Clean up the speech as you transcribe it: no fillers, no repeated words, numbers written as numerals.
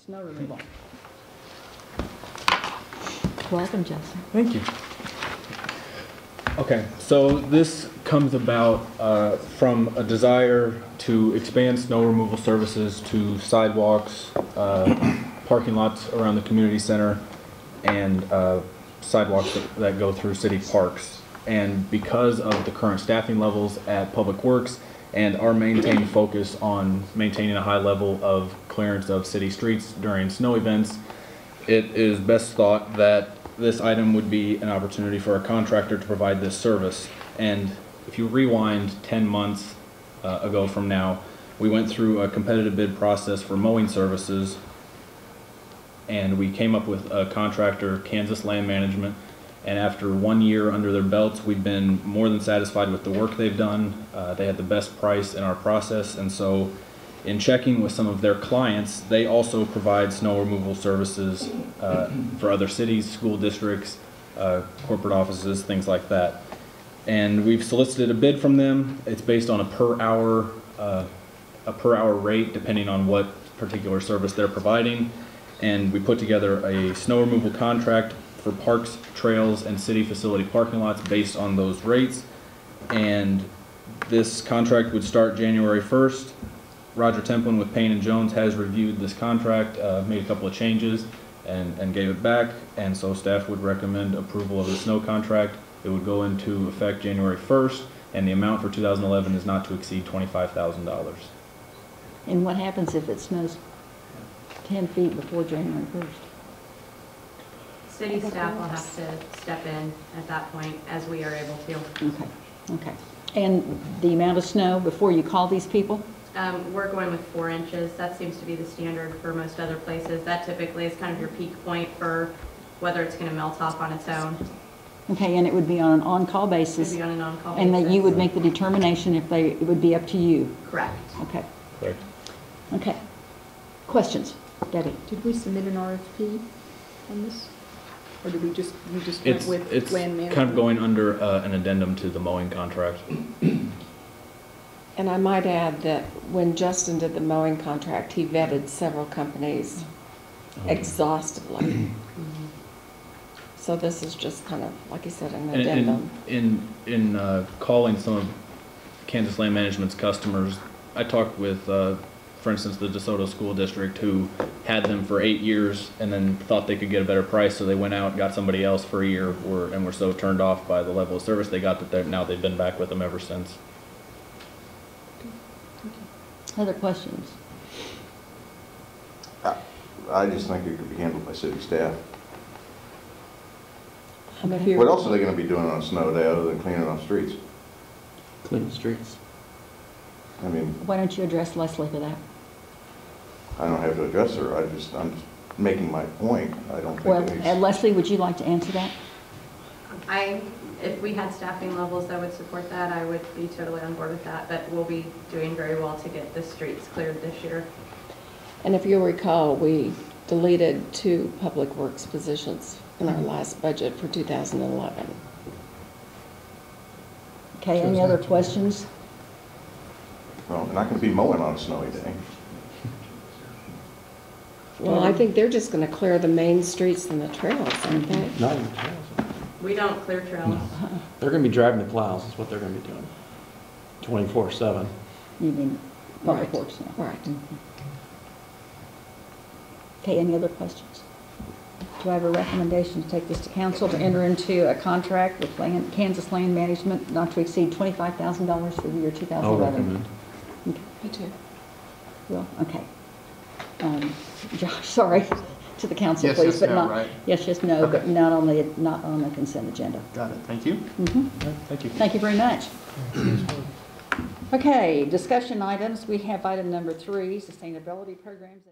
snow removal. Welcome, Justin. Thank you. Okay, so this comes about from a desire to expand snow removal services to sidewalks, parking lots around the community center, and sidewalks that go through city parks. And because of the current staffing levels at Public Works and our maintained focus on maintaining a high level of clearance of city streets during snow events, it is best thought that this item would be an opportunity for a contractor to provide this service. And if you rewind 10 months ago from now, we went through a competitive bid process for mowing services, and we came up with a contractor, Kansas Land Management, and after 1 year under their belts, we've been more than satisfied with the work they've done. They had the best price in our process, and so in checking with some of their clients, they also provide snow removal services for other cities, school districts, corporate offices, things like that. And we've solicited a bid from them. It's based on a per hour rate, depending on what particular service they're providing. And we put together a snow removal contract for parks, trails, and city facility parking lots based on those rates. And this contract would start January 1st. Roger Templin with Payne & Jones has reviewed this contract, made a couple of changes, and gave it back. And so staff would recommend approval of the snow contract. It would go into effect January 1st, and the amount for 2011 is not to exceed $25,000. And what happens if it snows 10 feet before January 1st? City staff will have to step in at that point as we are able to. Okay, okay. And the amount of snow before you call these people? We're going with 4 inches. That seems to be the standard for most other places. That typically is kind of your peak point for whether it's going to melt off on its own. Okay, and it would be on an on-call basis? It would be on an on-call basis. And that you would make the determination if it would be up to you? Correct. Okay. Correct. Okay. Questions? Debbie? Did we submit an RFP on this? Or did you just went with it's land management? kind of going under an addendum to the mowing contract. And I might add that when Justin did the mowing contract, he vetted several companies exhaustively. So this is just kind of, like you said, an addendum. In calling some of Kansas Land Management's customers, I talked with, for instance, the DeSoto School District, who had them for 8 years and then thought they could get a better price, so they went out and got somebody else for a year, and were so turned off by the level of service they got that now they've been back with them ever since. Other questions? I just think it could be handled by city staff. Okay. What else are they going to be doing on a snow day other than cleaning off streets? Clean the streets. I mean, Why don't you address Leslie for that? I don't have to address her. I'm just making my point. I don't think Well, it needs... Leslie, would you like to answer that? If we had staffing levels that would support that, I would be totally on board with that. But we'll be doing very well to get the streets cleared this year. And if you'll recall, we deleted 2 public works positions in our last budget for 2011. Okay, any other questions? Well, they're not going to be mowing on a snowy day. Well, I think they're just going to clear the main streets and the trails, aren't they? Not even trails. We don't clear trails. No. They're going to be driving the plows, is what they're going to be doing. 24/7. You mean Public Right. Works now? Right. Okay, any other questions? Do I have a recommendation to take this to council to enter into a contract with Kansas Land Management not to exceed $25,000 for the year 2011? I'll recommend. Okay. Me too. Well, okay. Josh, sorry, to the council, Yes, please, yes, but no, not, right? yes, no, Okay. but not on the consent agenda. Got it. Thank you. Thank you. Thank you very much. Okay, discussion items. We have item number 3, sustainability programs.